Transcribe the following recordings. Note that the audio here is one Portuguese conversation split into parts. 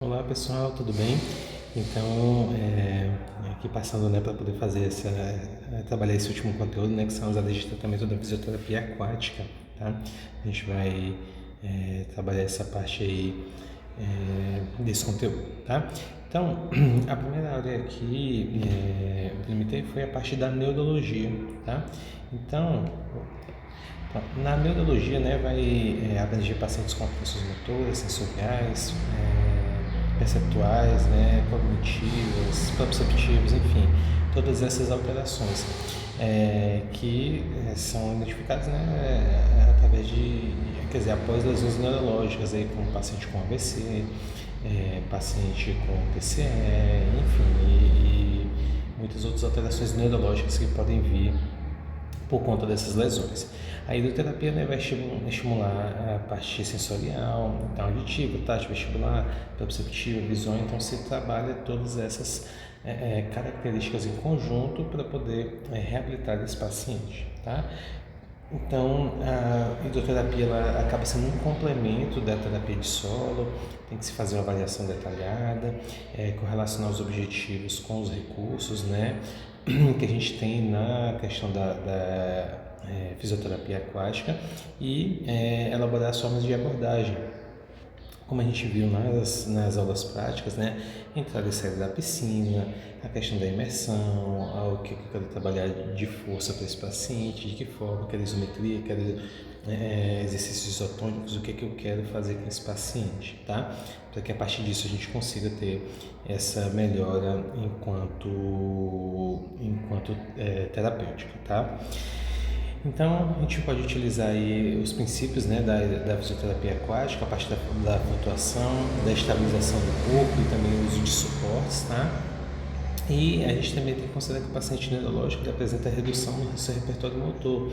Olá pessoal, tudo bem? Então, aqui passando, para poder fazer trabalhar esse último conteúdo, que são as áreas de tratamento da fisioterapia aquática, tá? A gente vai trabalhar essa parte aí desse conteúdo, tá? Então, a primeira área aqui eu limitei foi a parte da neurologia, tá? Então, na neurologia, vai abranger pacientes com afecções motoras, sensoriais, perceptuais, cognitivas, proprioceptivas, enfim, todas essas alterações que são identificadas através quer dizer, após lesões neurológicas, aí, como paciente com AVC, paciente com TCE, enfim, e muitas outras alterações neurológicas que podem vir por conta dessas lesões. A hidroterapia vai estimular a parte sensorial, então auditiva, tátil, vestibular, proprioceptiva, visual, então se trabalha todas essas características em conjunto para poder reabilitar esse paciente, tá? Então, a hidroterapia ela acaba sendo um complemento da terapia de solo, tem que se fazer uma avaliação detalhada, correlacionar os objetivos com os recursos, que a gente tem na questão da fisioterapia aquática e elaborar as formas de abordagem. Como a gente viu nas aulas práticas, entrada e saída da piscina, a questão da imersão, o que eu quero trabalhar de força para esse paciente, de que forma, quero isometria, quero exercícios isotônicos, o que eu quero fazer com esse paciente, tá? Para que a partir disso a gente consiga ter essa melhora enquanto terapêutica, tá? Então, a gente pode utilizar aí os princípios da fisioterapia aquática, a parte da flutuação, da estabilização do corpo e também o uso de suportes, tá? E a gente também tem que considerar que o paciente neurológico apresenta redução no seu repertório motor.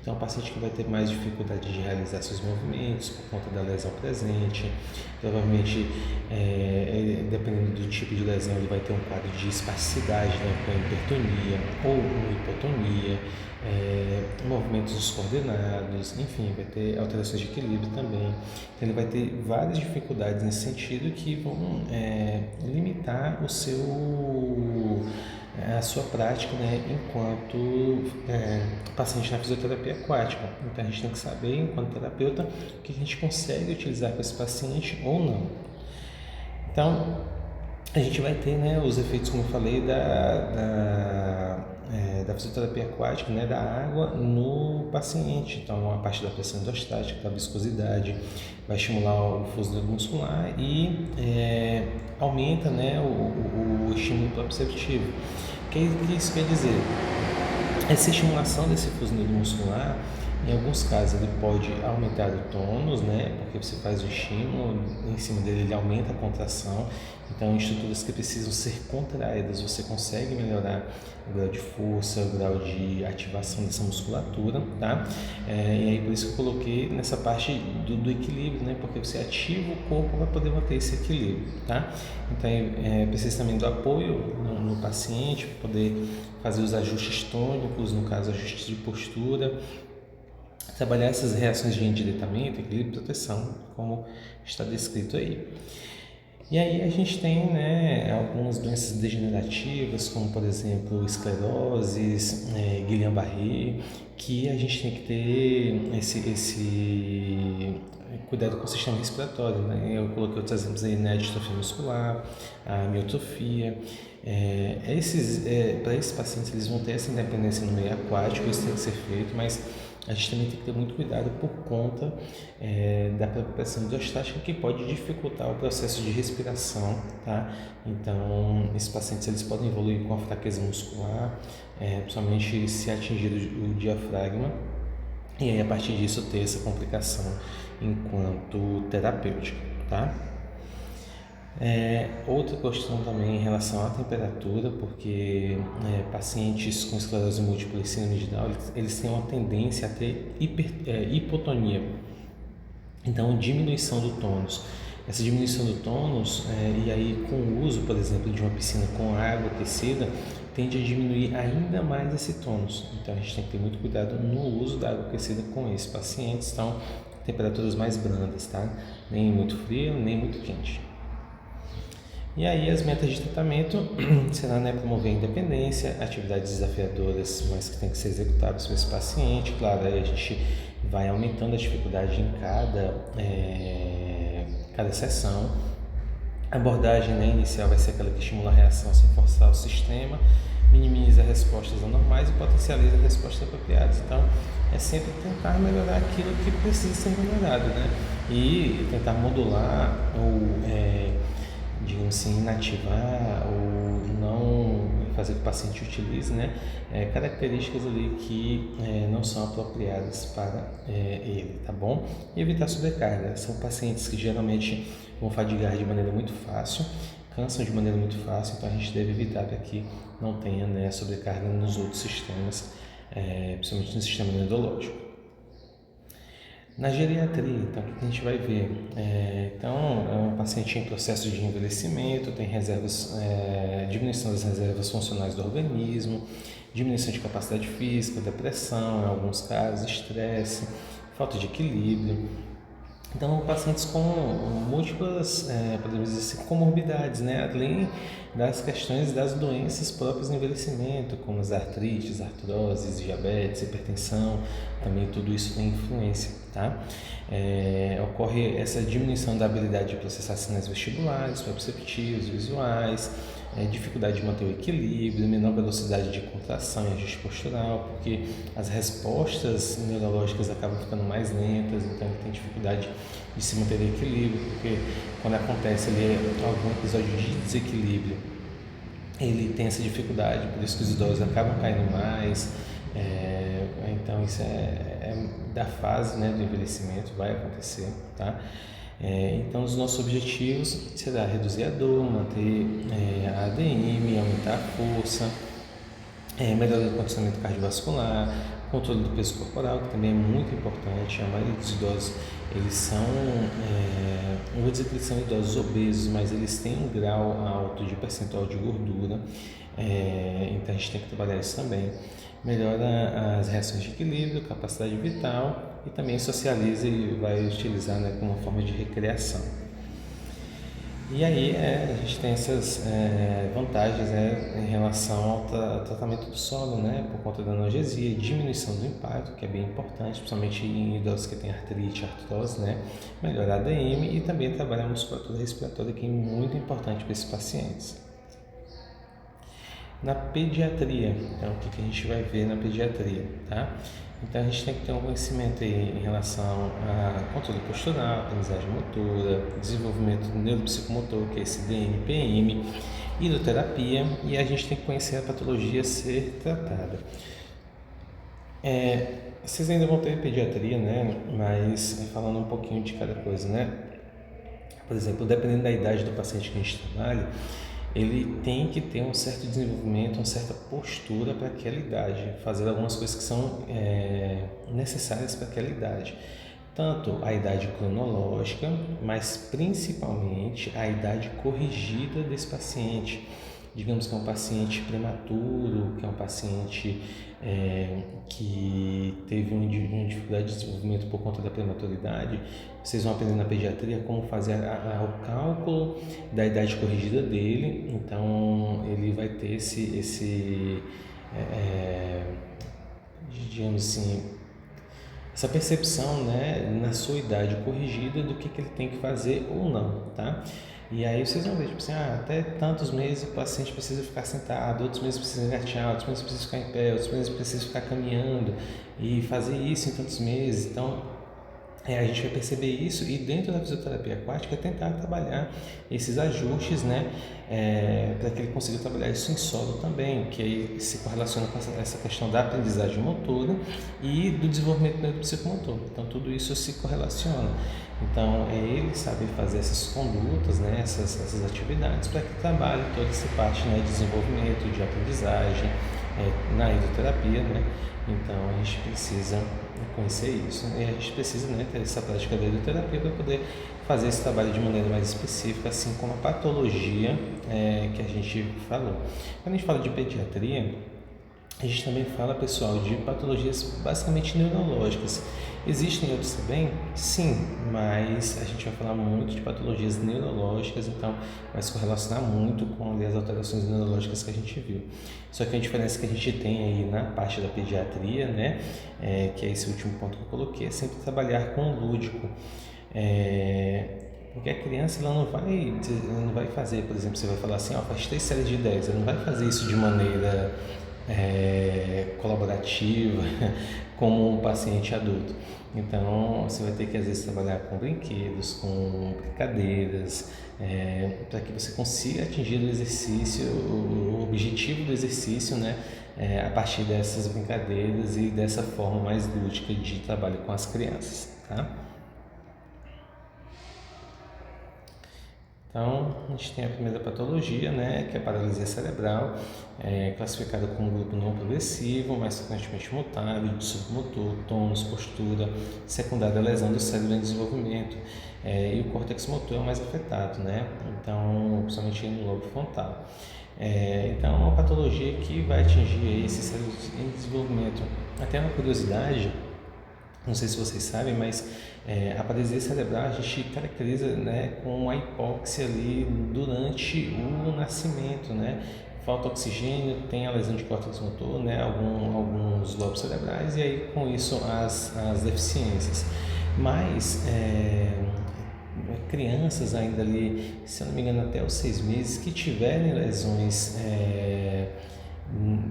Então, é um paciente que vai ter mais dificuldade de realizar seus movimentos por conta da lesão presente. Provavelmente, dependendo do tipo de lesão, ele vai ter um quadro de espasticidade, com hipertonia ou hipotonia, movimentos descoordenados, enfim, vai ter alterações de equilíbrio também. Então, ele vai ter várias dificuldades nesse sentido que vão limitar a sua prática enquanto paciente na fisioterapia aquática. Então a gente tem que saber, enquanto terapeuta, o que a gente consegue utilizar com esse paciente ou não. Então a gente vai ter os efeitos, como eu falei, da fisioterapia aquática, da água no paciente. Então a parte da pressão endostática, da viscosidade, vai estimular o fluxo muscular e aumenta o estímulo proprioceptivo. O que isso quer dizer? Essa estimulação desse fluxo muscular, em alguns casos, ele pode aumentar o tônus, porque você faz o estímulo, em cima dele ele aumenta a contração. Então, em estruturas que precisam ser contraídas, você consegue melhorar o grau de força, o grau de ativação dessa musculatura, tá? E aí, por isso que eu coloquei nessa parte do equilíbrio, porque você ativa o corpo para poder manter esse equilíbrio, tá? Então, precisa também do apoio no paciente, para poder fazer os ajustes tônicos, no caso, ajustes de postura, trabalhar essas reações de endireitamento, equilíbrio e proteção, como está descrito aí. E aí a gente tem algumas doenças degenerativas, como por exemplo esclerose, Guillain-Barré, que a gente tem que ter esse cuidado com o sistema respiratório. Eu coloquei outros exemplos aí, a distrofia muscular, a miotrofia. Para esses pacientes, eles vão ter essa independência no meio aquático, isso tem que ser feito, mas a gente também tem que ter muito cuidado por conta da pressão endostática, que pode dificultar o processo de respiração, tá? Então, esses pacientes eles podem evoluir com a fraqueza muscular, principalmente se atingir o diafragma, e aí a partir disso ter essa complicação enquanto terapêutica, tá? Outra questão também em relação à temperatura, porque pacientes com esclerose múltipla e síndrome de Down, eles têm uma tendência a ter hipotonia, então diminuição do tônus. Essa diminuição do tônus, e aí com o uso, por exemplo, de uma piscina com água aquecida, tende a diminuir ainda mais esse tônus. Então a gente tem que ter muito cuidado no uso da água aquecida com esses pacientes. Então, temperaturas mais brandas, tá? Nem muito frio, nem muito quente. E aí as metas de tratamento será, né, promover a independência, atividades desafiadoras, mas que tem que ser executadas por esse paciente. Claro, aí a gente vai aumentando a dificuldade em cada sessão. A abordagem, né, inicial vai ser aquela que estimula a reação sem forçar o sistema, minimiza respostas anormais e potencializa respostas apropriadas. Então, é sempre tentar melhorar aquilo que precisa ser melhorado, né? E tentar modular ou, digamos assim, inativar ou não fazer que o paciente utilize, né, características ali que não são apropriadas para ele, tá bom? E evitar sobrecarga. São pacientes que geralmente vão fadigar de maneira muito fácil, cansam de maneira muito fácil, então a gente deve evitar para que não tenha, né, sobrecarga nos outros sistemas, principalmente no sistema neurológico. Na geriatria, então, o que a gente vai ver? Então, é um paciente em processo de envelhecimento, tem reservas, diminuição das reservas funcionais do organismo, diminuição de capacidade física, depressão, em alguns casos, estresse, falta de equilíbrio. Então, pacientes com múltiplas, podemos dizer assim, comorbidades, né? Além das questões das doenças próprias do envelhecimento, como as artrites, artroses, diabetes, hipertensão, também tudo isso tem influência, tá? Ocorre essa diminuição da habilidade de processar sinais vestibulares, perceptivos, visuais, dificuldade de manter o equilíbrio, menor velocidade de contração e ajuste postural, porque as respostas neurológicas acabam ficando mais lentas, então ele tem dificuldade de se manter em equilíbrio, porque quando acontece ali algum episódio de desequilíbrio, ele tem essa dificuldade, por isso que os idosos acabam caindo mais. Então isso é da fase, né, do envelhecimento, vai acontecer, tá? Então os nossos objetivos será reduzir a dor, manter a ADM, aumentar a força, melhorar o condicionamento cardiovascular, controle do peso corporal, que também é muito importante. A maioria dos idosos, eles são, não vou dizer que eles são idosos obesos, mas eles têm um grau alto de percentual de gordura, então a gente tem que trabalhar isso também. Melhora as reações de equilíbrio, capacidade vital e também socializa e vai utilizar, né, como uma forma de recreação. E aí a gente tem essas vantagens, né, em relação ao tratamento do sono, né, por conta da analgesia, diminuição do impacto, que é bem importante, principalmente em idosos que têm artrite, artrose, né, melhorar a ADM e também trabalhar a musculatura respiratória, que é muito importante para esses pacientes. Na pediatria, então o que a gente vai ver na pediatria, tá? Então a gente tem que ter um conhecimento aí em relação a controle postural, aprendizagem motora, desenvolvimento neuropsicomotor, que é esse DNPM, hidroterapia, e a gente tem que conhecer a patologia a ser tratada. Vocês ainda vão ter pediatria, né? Mas falando um pouquinho de cada coisa, né? Por exemplo, dependendo da idade do paciente que a gente trabalha, ele tem que ter um certo desenvolvimento, uma certa postura para aquela idade, fazer algumas coisas que são necessárias para aquela idade. Tanto a idade cronológica, mas principalmente a idade corrigida desse paciente. Digamos que é um paciente prematuro, que é um paciente que teve uma dificuldade de desenvolvimento por conta da prematuridade. Vocês vão aprender na pediatria como fazer o cálculo da idade corrigida dele. Então ele vai ter digamos assim, essa percepção, né, na sua idade corrigida do que ele tem que fazer ou não, tá? E aí vocês vão ver, tipo assim, até tantos meses o paciente precisa ficar sentado, outros meses precisa engatear, outros meses precisa ficar em pé, outros meses precisa ficar caminhando e fazer isso em tantos meses. Então, a gente vai perceber isso e dentro da fisioterapia aquática tentar trabalhar esses ajustes, né, para que ele consiga trabalhar isso em solo também, que aí se correlaciona com essa questão da aprendizagem motora e do desenvolvimento neuropsicomotor. Então tudo isso se correlaciona. Então é ele saber fazer essas condutas, né, essas atividades para que trabalhe toda essa parte, né, de desenvolvimento, de aprendizagem na hidroterapia, né. Então a gente precisa conhecer isso e a gente precisa, né, ter essa prática da hidroterapia para poder fazer esse trabalho de maneira mais específica, assim como a patologia que a gente falou. Quando a gente fala de pediatria, A gente também fala, pessoal, de patologias basicamente neurológicas. Existem outros também? Sim, mas a gente vai falar muito de patologias neurológicas, então vai se correlacionar muito com ali, as alterações neurológicas que a gente viu. Só que a diferença que a gente tem aí na parte da pediatria, né, que é esse último ponto que eu coloquei, é sempre trabalhar com o lúdico. Porque a criança ela não vai fazer, por exemplo, você vai falar assim, ó, faz 3 séries de 10, ela não vai fazer isso de maneira colaborativa como um paciente adulto. Então você vai ter que às vezes trabalhar com brinquedos, com brincadeiras, para que você consiga atingir o exercício, o objetivo do exercício, né, a partir dessas brincadeiras e dessa forma mais lúdica de trabalho com as crianças, tá? Então, a gente tem a primeira patologia, né, que é a paralisia cerebral, classificada como grupo não progressivo, mas frequentemente mutável, de submotor, tônus, postura, secundária à lesão do cérebro em desenvolvimento, e o córtex motor é o mais afetado, né, então, principalmente no lobo frontal. Então, é uma patologia que vai atingir esse cérebro em desenvolvimento. Até uma curiosidade, não sei se vocês sabem, mas a paralisia cerebral a gente caracteriza, né, com a hipóxia ali durante o nascimento, né? Falta oxigênio, tem a lesão de córtex motor, né, alguns lobos cerebrais e aí com isso as deficiências. Mas crianças ainda ali, se eu não me engano, até os 6 meses, que tiverem lesões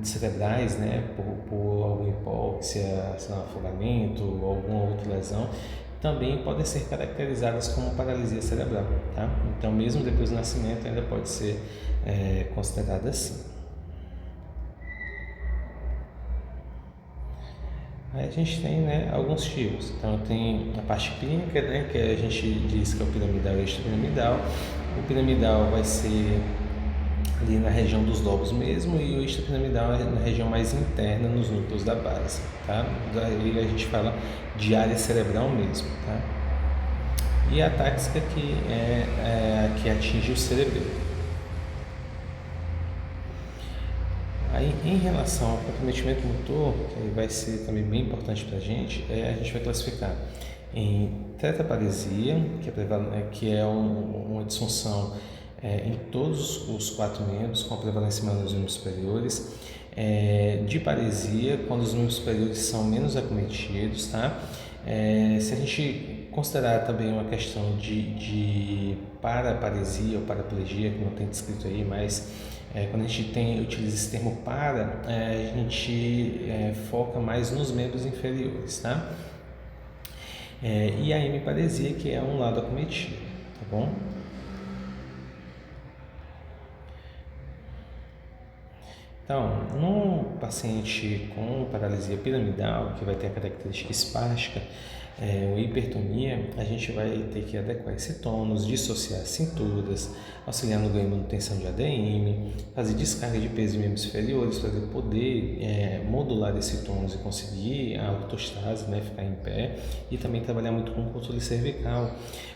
cerebrais, né, por alguma hipóxia, sei lá, afogamento ou alguma outra lesão, também podem ser caracterizadas como paralisia cerebral, tá? Então, mesmo depois do nascimento, ainda pode ser considerada assim. Aí a gente tem, né, alguns tipos. Então, tem a parte clínica, né, que a gente diz que é o piramidal e o extrapiramidal. O piramidal vai ser ali na região dos lobos mesmo e o extrapiramidal na região mais interna, nos núcleos da base, tá? Daí a gente fala de área cerebral mesmo, tá? E a atáxica que atinge o cerebelo. Aí, em relação ao comprometimento motor, que vai ser também bem importante para a gente vai classificar em tetraparesia, que é uma disfunção em todos os 4 membros, com a prevalência maior nos membros superiores, diparesia, quando os membros superiores são menos acometidos, tá? Se a gente considerar também uma questão de paraparesia ou paraplegia, que não tem descrito aí, mas quando a gente utiliza esse termo para, a gente foca mais nos membros inferiores, tá? E a hemiparesia, que é um lado acometido, tá bom? Então, no paciente com paralisia piramidal, que vai ter a característica espástica, ou hipertonia, a gente vai ter que adequar esse tônus, dissociar as cinturas, auxiliar no ganho e manutenção de ADM, fazer descarga de peso em membros inferiores para poder modular esse tônus e conseguir a ortostase, né, ficar em pé, e também trabalhar muito com o controle cervical.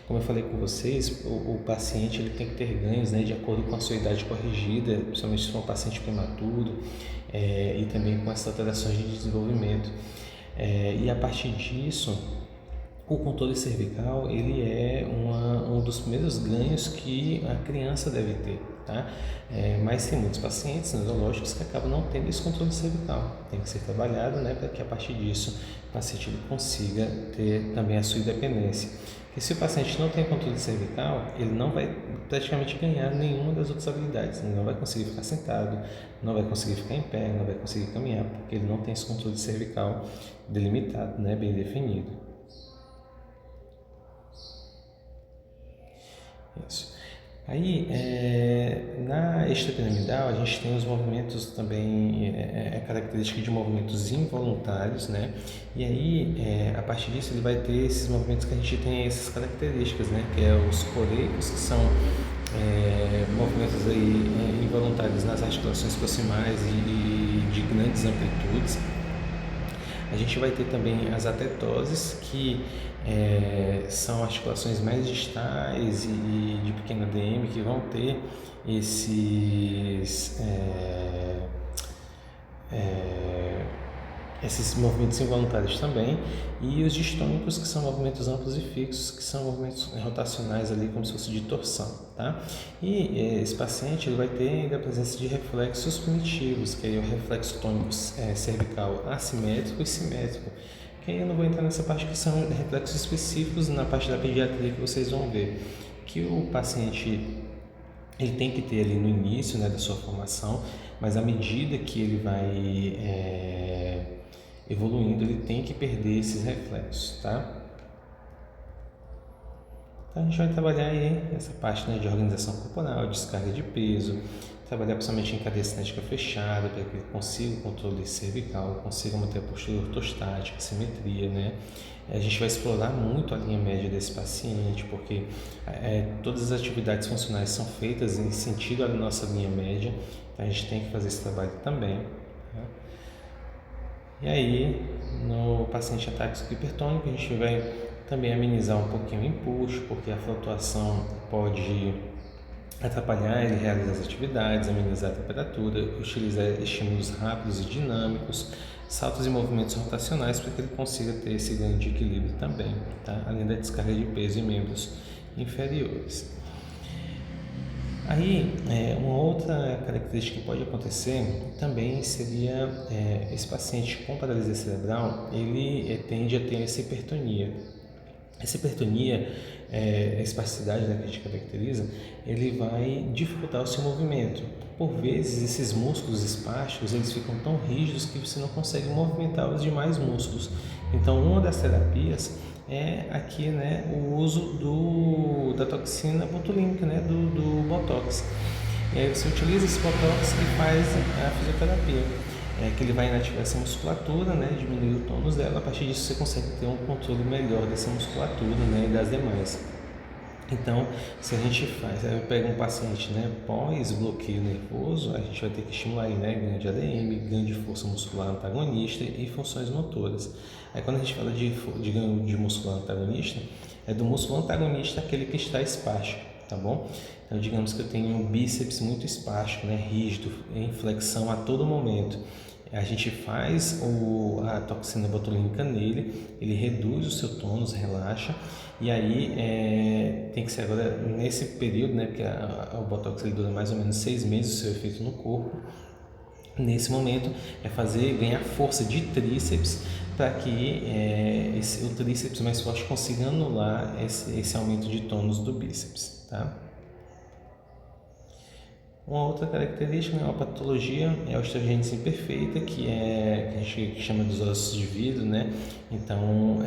Como eu falei com vocês, o paciente ele tem que ter ganhos, né, de acordo com a sua idade corrigida, principalmente se for um paciente prematuro, e também com essas alterações de desenvolvimento. E a partir disso, o controle cervical ele é um dos primeiros ganhos que a criança deve ter, tá? Mas tem muitos pacientes neurológicos que acabam não tendo esse controle cervical. Tem que ser trabalhado, né, para que a partir disso o paciente ele consiga ter também a sua independência. Porque se o paciente não tem controle cervical, ele não vai praticamente ganhar nenhuma das outras habilidades. Ele não vai conseguir ficar sentado, não vai conseguir ficar em pé, não vai conseguir caminhar, porque ele não tem esse controle cervical delimitado, né, bem definido. Isso. Aí, na extrapiramidal, a gente tem os movimentos também, característica de movimentos involuntários, né? E aí, a partir disso, ele vai ter esses movimentos que a gente tem essas características, né? Que é os coreicos, que são movimentos aí, involuntários nas articulações proximais e de grandes amplitudes. A gente vai ter também as atetoses, que são articulações mais distais e de pequena ADM que vão ter esses movimentos involuntários também, e os distônicos, que são movimentos amplos e fixos, que são movimentos rotacionais ali, como se fosse de torção, tá? E esse paciente ele vai ter ainda a presença de reflexos primitivos, que aí é o reflexo tônico cervical assimétrico e simétrico, que aí eu não vou entrar nessa parte, que são reflexos específicos na parte da pediatria, que vocês vão ver que o paciente ele tem que ter ali no início, né, da sua formação, mas à medida que ele vai evoluindo, ele tem que perder esses reflexos, tá? Então a gente vai trabalhar aí essa parte, né, de organização corporal, descarga de peso, trabalhar principalmente em cadeia cinética fechada, para que ele consiga o controle cervical, consiga manter a postura ortostática, simetria, né? A gente vai explorar muito a linha média desse paciente, porque todas as atividades funcionais são feitas em sentido à nossa linha média, então a gente tem que fazer esse trabalho também, tá? E aí, no paciente atáxico hipertônico, a gente vai também amenizar um pouquinho o empuxo, porque a flutuação pode atrapalhar ele realizar as atividades, amenizar a temperatura, utilizar estímulos rápidos e dinâmicos, saltos e movimentos rotacionais para que ele consiga ter esse ganho de equilíbrio também, tá? Além da descarga de peso em membros inferiores. Aí, uma outra característica que pode acontecer também seria esse paciente com paralisia cerebral, ele tende a ter essa hipertonia. Essa hipertonia, a espasticidade, né, que a gente caracteriza, ele vai dificultar o seu movimento. Por vezes, esses músculos espásticos, eles ficam tão rígidos que você não consegue movimentar os demais músculos. Então, uma das terapias é aqui, né, o uso da toxina botulínica, né, do Botox. E aí você utiliza esse Botox e faz a fisioterapia, que ele vai inativar essa musculatura, né, diminuir o tônus dela. A partir disso você consegue ter um controle melhor dessa musculatura, né, e das demais. Então, se a gente pega um paciente, né, pós-bloqueio nervoso, a gente vai ter que estimular aí, né, ganho de ADM, ganho de força muscular antagonista e funções motoras. Aí quando a gente fala de ganho de muscular antagonista, é do músculo antagonista aquele que está espástico, tá bom? Então, digamos que eu tenho um bíceps muito espástico, né, rígido, em flexão a todo momento. A gente faz a toxina botulínica nele, ele reduz o seu tônus, relaxa, e aí tem que ser agora nesse período, né, porque o Botox ele dura mais ou menos 6 meses o seu efeito no corpo. Nesse momento ganhar força de tríceps para que o tríceps mais forte consiga anular esse aumento de tônus do bíceps, tá? Uma outra característica, né, uma patologia, é a osteogênese imperfeita, que a gente chama dos ossos de vidro, né? Então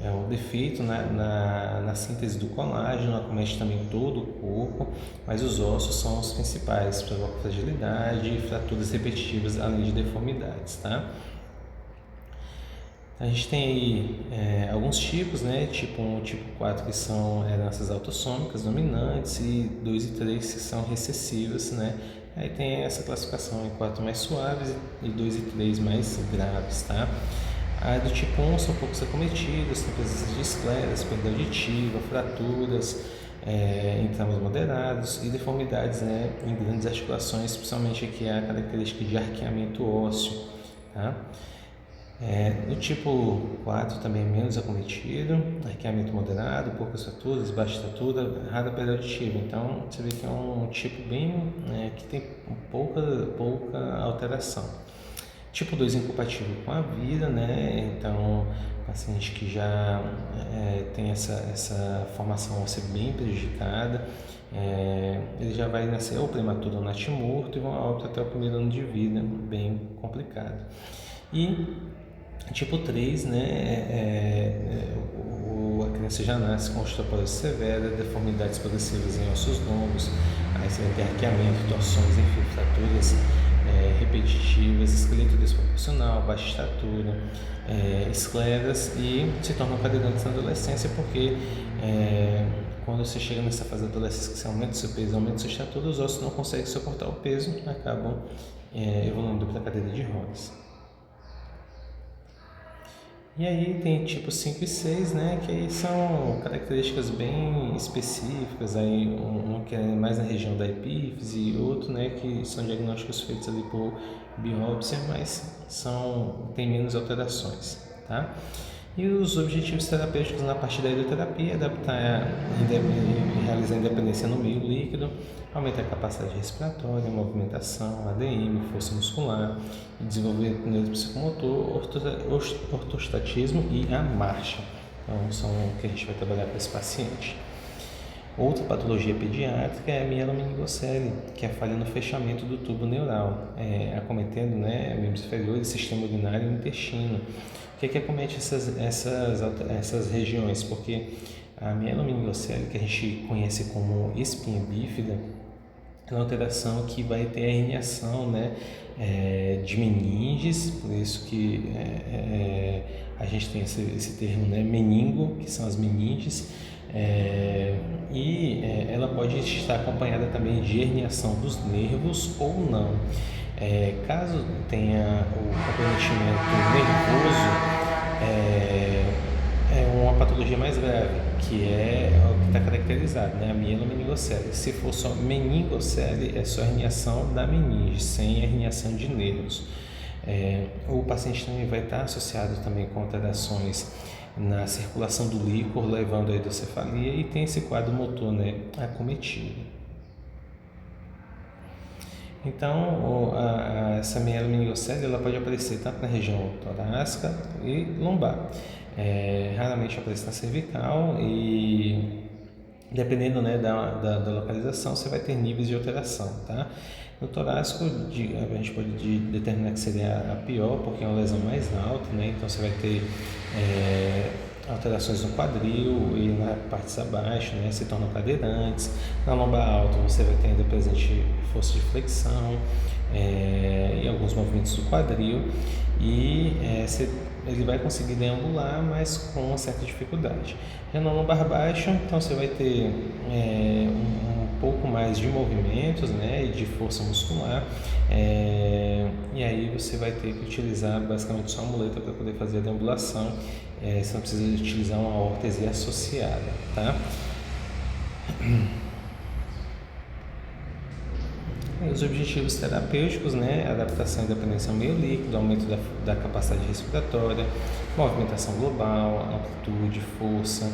é um defeito na síntese do colágeno, acomete também todo o corpo, mas os ossos são os principais, provocam fragilidade e fraturas repetitivas, além de deformidades, tá? A gente tem aí alguns tipos, né? Tipo 1 e tipo 4, que são heranças autossômicas dominantes, e 2 e 3 que são recessivas, né? Aí tem essa classificação em 4 mais suaves e 2 e 3 mais graves, tá? A do tipo 1 são poucos acometidos, tem presença de escleras, perda auditiva, fraturas em traumas moderados e deformidades, né, em grandes articulações, principalmente aqui a característica de arqueamento ósseo, tá? No tipo 4 também é menos acometido, arqueamento moderado, poucas fraturas, baixa estatura, rara perda auditiva. Então você vê que é um tipo bem que tem pouca alteração. Tipo 2 incompatível com a vida, né? Então paciente que já tem essa formação óssea bem prejudicada, ele já vai nascer ou prematuro ou natimorto e vão a óbito até o primeiro ano de vida, bem complicado. E tipo 3, né, a criança já nasce com osteoporose severa, deformidades progressivas em ossos longos, aí você vai ter arqueamento, torções, enfim, fraturas repetitivas, esqueleto desproporcional, baixa estatura, escleras, e se tornam cadeirantes na adolescência, porque quando você chega nessa fase da adolescência, que você aumenta o seu peso, aumenta a sua estatura, os ossos não conseguem suportar o peso, acabam evoluindo para a cadeira de rodas. E aí tem tipo 5 e 6, né, que aí são características bem específicas, aí um que é mais na região da epífise e outro, né, que são diagnósticos feitos ali por biópsia, mas tem menos alterações, tá? E os objetivos terapêuticos na parte da hidroterapia, adaptar e realizar a independência no meio líquido, aumentar a capacidade respiratória, movimentação, ADM, força muscular, e desenvolver neuropsicomotor, ortostatismo e a marcha. Então, são o que a gente vai trabalhar com esse paciente. Outra patologia pediátrica é a mielomeningocele, que é a falha no fechamento do tubo neural, acometendo, né, membros inferiores, sistema urinário e intestino. O que acomete essas regiões? Porque a mielomeningocele, que a gente conhece como espinha bífida, é uma alteração que vai ter a herniação, né, de meninges, por isso que a gente tem esse termo, né, meningo, que são as meninges, ela pode estar acompanhada também de herniação dos nervos ou não. Caso tenha o comprometimento nervoso, é uma patologia mais grave, que é o que está caracterizado, né? A mielomeningocele. Se for só meningocele, é só herniação da meninge, sem herniação de nervos. O paciente também vai estar associado também com alterações na circulação do líquor, levando à hidrocefalia, e tem esse quadro motor, né, acometido. Então, essa mielomeningocele ela pode aparecer tanto na região torácica e lombar. Raramente aparece na cervical e, dependendo, né, da localização, você vai ter níveis de alteração, tá? No torácico, a gente pode determinar que seria a pior, porque é uma lesão mais alta, né? Então, você vai ter alterações no quadril e na parte abaixo, né, se tornam cadeirantes. Na lombar alta você vai ter ainda presente força de flexão e alguns movimentos do quadril, e ele vai conseguir deambular, mas com uma certa dificuldade. Já na lombar baixa, então você vai ter um pouco mais de movimentos, né, e de força muscular, e aí você vai ter que utilizar basicamente só a muleta para poder fazer a deambulação. Você não precisa utilizar uma órtese associada, tá? Os objetivos terapêuticos, né? Adaptação e dependência ao meio líquido, aumento da capacidade respiratória, movimentação global, amplitude, força,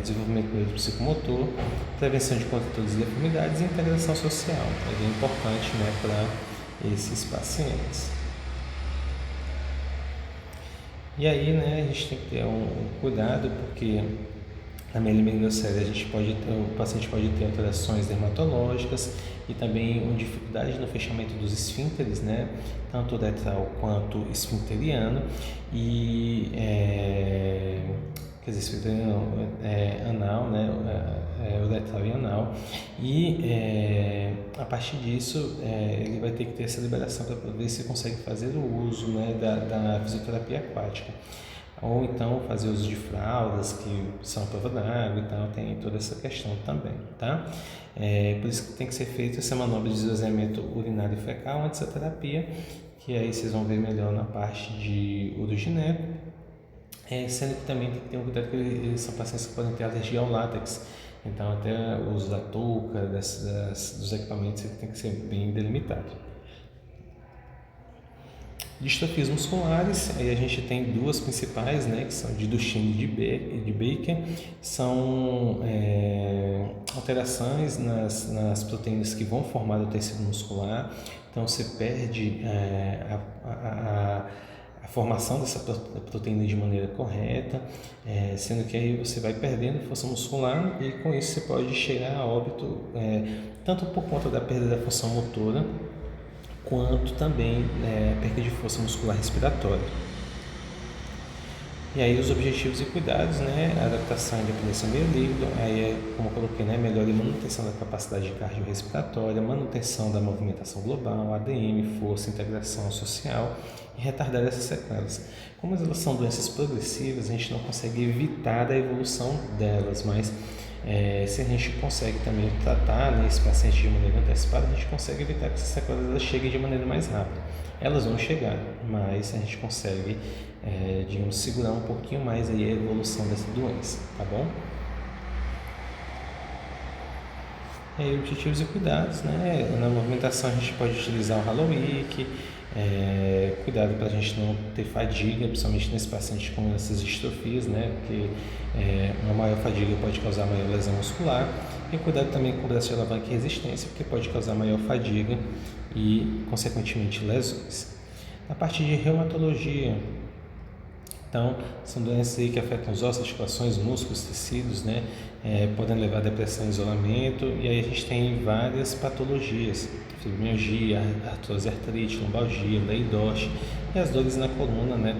desenvolvimento neuropsicomotor, prevenção de condutas e deformidades e integração social. É bem importante, né, para esses pacientes. E aí, né, a gente tem que ter um cuidado, porque na mielomeningocele o paciente pode ter alterações dermatológicas e também uma dificuldade no fechamento dos esfínteres, né, tanto uretral quanto esfinteriano, e quer dizer, esfinteriano anal, né, uretral e anal, e a partir disso ele vai ter que ter essa liberação para ver se consegue fazer o uso, né, da fisioterapia aquática, ou então fazer uso de fraldas que são à prova d'água e tal, tem toda essa questão também, tá? Por isso que tem que ser feita essa manobra de esvaziamento urinário e fecal antes da terapia, que aí vocês vão ver melhor na parte de urogineco, sendo que também tem que ter um cuidado, que eles são pacientes que podem ter alergia ao látex, então até o uso da touca, dos equipamentos, tem que ser bem delimitado. Distrofias musculares, aí a gente tem duas principais, né, que são de Duchenne e de Baker, são alterações nas proteínas que vão formar o tecido muscular, então você perde a formação dessa proteína de maneira correta, sendo que aí você vai perdendo força muscular, e com isso você pode chegar a óbito, tanto por conta da perda da função motora, quanto também perda de força muscular respiratória. E aí os objetivos e cuidados, né, adaptação e independência ao meio líquido, aí como eu coloquei, né, melhora e manutenção da capacidade cardiorrespiratória, manutenção da movimentação global, ADM, força, integração social, e retardar essas sequelas. Como elas são doenças progressivas, a gente não consegue evitar a evolução delas, mas se a gente consegue também tratar, né, esse paciente de maneira antecipada, a gente consegue evitar que essas sequelas cheguem de maneira mais rápida. elas vão chegar, mas a gente consegue, digamos, segurar um pouquinho mais aí a evolução dessa doença, tá bom? Objetivos e cuidados, né? Na movimentação a gente pode utilizar o Halo-Wiki, cuidado para a gente não ter fadiga, principalmente nesse paciente com essas distrofias, né? Porque uma maior fadiga pode causar maior lesão muscular, e cuidado também com o braço de alavanca e resistência, porque pode causar maior fadiga e, consequentemente, lesões. Na parte de reumatologia, então, são doenças aí que afetam os ossos, articulações, músculos, tecidos, né? Podem levar a depressão e isolamento, e aí a gente tem várias patologias, fibromialgia, artrose, artrite, lombalgia, lordose e as dores na coluna, né?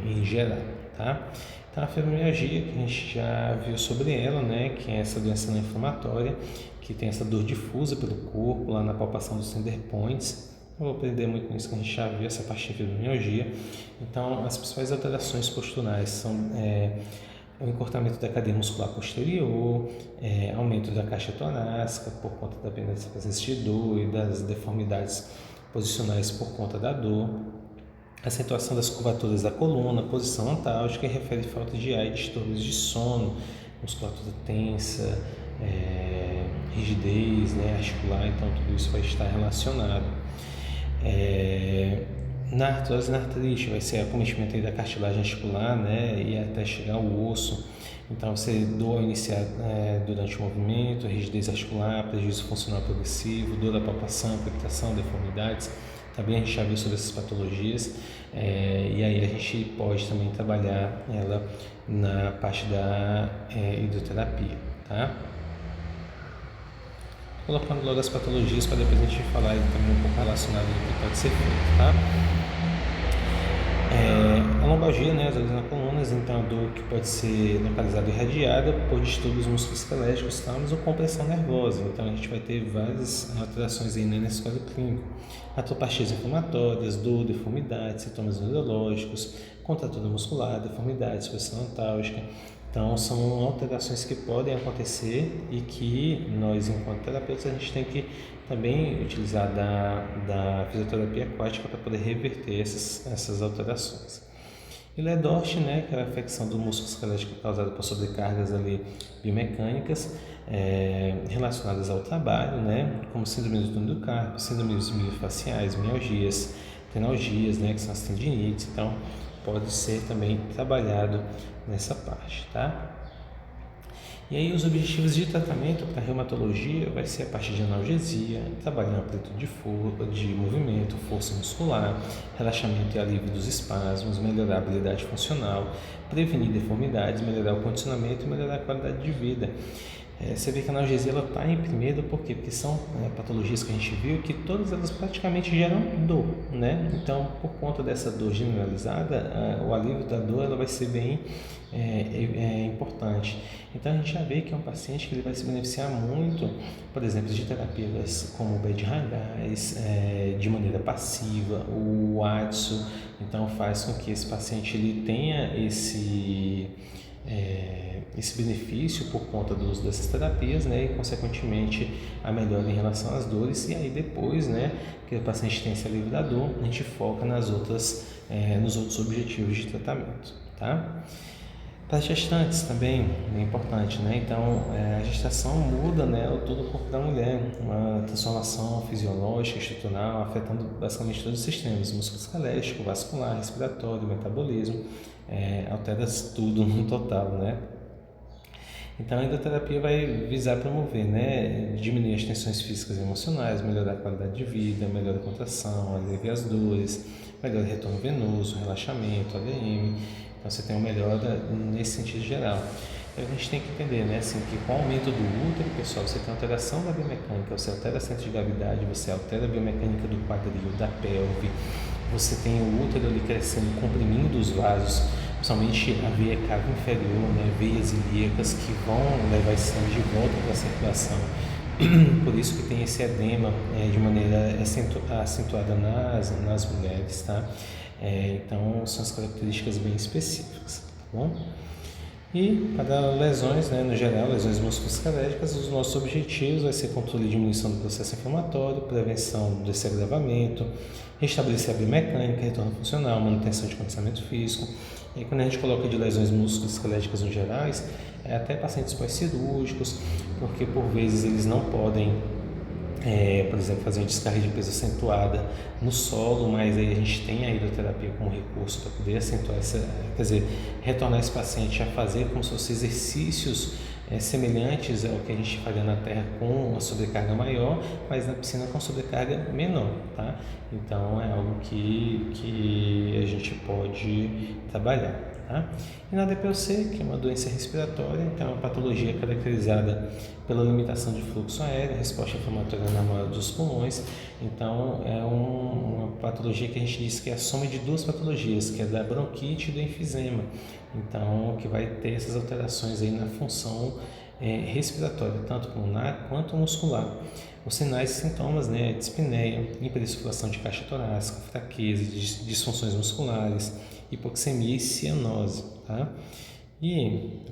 Em geral, tá? Então, a fibromialgia, que a gente já viu sobre ela, né? Que é essa doença não inflamatória, que tem essa dor difusa pelo corpo, lá na palpação dos tender points. Não vou aprender muito com isso, que a gente já viu essa parte de fibromialgia. Então, as principais alterações posturais são o encurtamento da cadeia muscular posterior, aumento da caixa torácica por conta da presença de dor e das deformidades posicionais por conta da dor, acentuação das curvaturas da coluna, posição antálgica, e refere falta de ar e distúrbios de sono, musculatura tensa, rigidez, né, articular. Então, tudo isso vai estar relacionado. Na artrose e na artrite vai ser acometimento aí da cartilagem articular, né, e até chegar ao osso. Então, você dor iniciar durante o movimento, rigidez articular, prejuízo funcional progressivo, dor da palpação, palpitação, deformidades. Também a gente já viu sobre essas patologias, e aí a gente pode também trabalhar ela na parte da hidroterapia, tá? Colocando logo as patologias para depois a gente falar também um pouco relacionado ao que pode ser feito, tá? A lombalgia, né, as dores na coluna, então a dor que pode ser localizada e irradiada por distúrbios musculoesqueléticos, traumas ou compressão nervosa. Então a gente vai ter várias alterações aí, né, nesse quadro clínico. Atopasias inflamatórias, dor, deformidades, sintomas neurológicos, contratura muscular, deformidades, posição antálgica. Então, são alterações que podem acontecer e que nós, enquanto terapeutas, a gente tem que também utilizar da fisioterapia aquática para poder reverter essas alterações. E Ledorch, né, que é a afecção do músculo esquelético causada por sobrecargas ali biomecânicas relacionadas ao trabalho, né, como síndrome do túnel do carpo, síndromes miofasciais, mialgias, tenalgias, né, que são as tendinites. Então, pode ser também trabalhado nessa parte, tá? E aí os objetivos de tratamento para reumatologia vai ser a parte de analgesia, trabalhar amplitude de movimento, força muscular, relaxamento e alívio dos espasmos, melhorar a habilidade funcional, prevenir deformidades, melhorar o condicionamento e melhorar a qualidade de vida. Você vê que a analgesia está em primeiro, por quê? Porque são patologias que a gente viu que todas elas praticamente geram dor, né? Então, por conta dessa dor generalizada, o alívio da dor ela vai ser bem importante. Então, a gente já vê que é um paciente que ele vai se beneficiar muito, por exemplo, de terapias como o BDRHs, de maneira passiva, o ATSO. Então, faz com que esse paciente ele tenha esse benefício por conta do uso dessas terapias, né, e consequentemente a melhora em relação às dores. E aí depois, né, que o paciente tem esse alívio da dor, a gente foca nos outros objetivos de tratamento, tá? Para as gestantes também é importante, né? Então a gestação muda, né, todo o corpo da mulher, uma transformação fisiológica, estrutural, afetando basicamente todos os sistemas, musculoesquelético, vascular, respiratório, metabolismo, altera tudo no total, né? Então a endoterapia vai visar promover, né, diminuir as tensões físicas e emocionais, melhorar a qualidade de vida, melhorar a contração, aliviar as dores, melhorar o retorno venoso, relaxamento, ADM. Então você tem uma melhora nesse sentido geral. Então a gente tem que entender, né, assim, que com o aumento do útero, pessoal, você tem alteração da biomecânica, você altera o centro de gravidade, você altera a biomecânica do quadril, da pelve, você tem o útero ali crescendo, comprimindo os vasos, principalmente a veia cava inferior, né, veias ilíacas que vão levar esse sangue de volta para a circulação. Por isso que tem esse edema de maneira acentuada nas mulheres, tá? Então, são as características bem específicas, tá bom? E para lesões, né, no geral, lesões musculoesqueléticas, os nossos objetivos vai ser controle e diminuição do processo inflamatório, prevenção desse agravamento, restabelecer a biomecânica, retorno funcional, manutenção de condicionamento físico. E quando a gente coloca de lesões musculoesqueléticas no gerais, é até pacientes pós-cirúrgicos, porque por vezes eles não podem, por exemplo, fazer uma descarga de peso acentuada no solo, mas aí a gente tem a hidroterapia como recurso para poder acentuar retornar esse paciente a fazer como se fossem exercícios semelhantes ao que a gente faria na terra com uma sobrecarga maior, mas na piscina com sobrecarga menor, tá? Então é algo que a gente pode trabalhar. Tá? E na DPOC, que é uma doença respiratória, então é uma patologia caracterizada pela limitação de fluxo aéreo, resposta inflamatória na maioria dos pulmões. Então é uma patologia que a gente diz que é a soma de duas patologias, que é da bronquite e do enfisema. Então que vai ter essas alterações aí na função respiratória, tanto pulmonar quanto muscular. Os sinais e sintomas, né, dispneia, hiperinsuflação de caixa torácica, fraqueza, disfunções musculares, hipoxemia e cianose, tá? E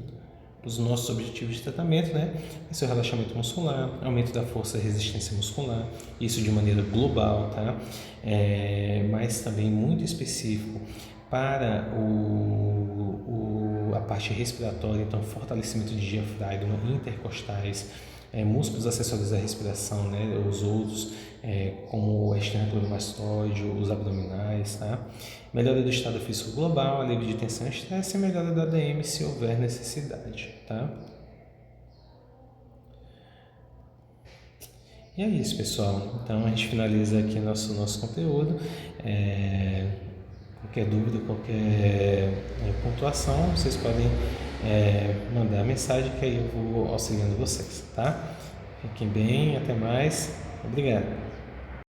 os nossos objetivos de tratamento, né, vai ser o relaxamento muscular, aumento da força e resistência muscular, isso de maneira global, tá? Mas também muito específico para a parte respiratória, então fortalecimento de diafragma, intercostais, músculos acessórios da respiração, né, os outros, como o esternocleidomastoide, os abdominais, tá? Melhora do estado físico global, alívio de tensão e estresse e melhora da ADM se houver necessidade, tá? E é isso, pessoal. Então a gente finaliza aqui nosso conteúdo. Qualquer dúvida, qualquer pontuação, vocês podem mandar mensagem que aí eu vou auxiliando vocês, tá? Fiquem bem, até mais. Obrigado.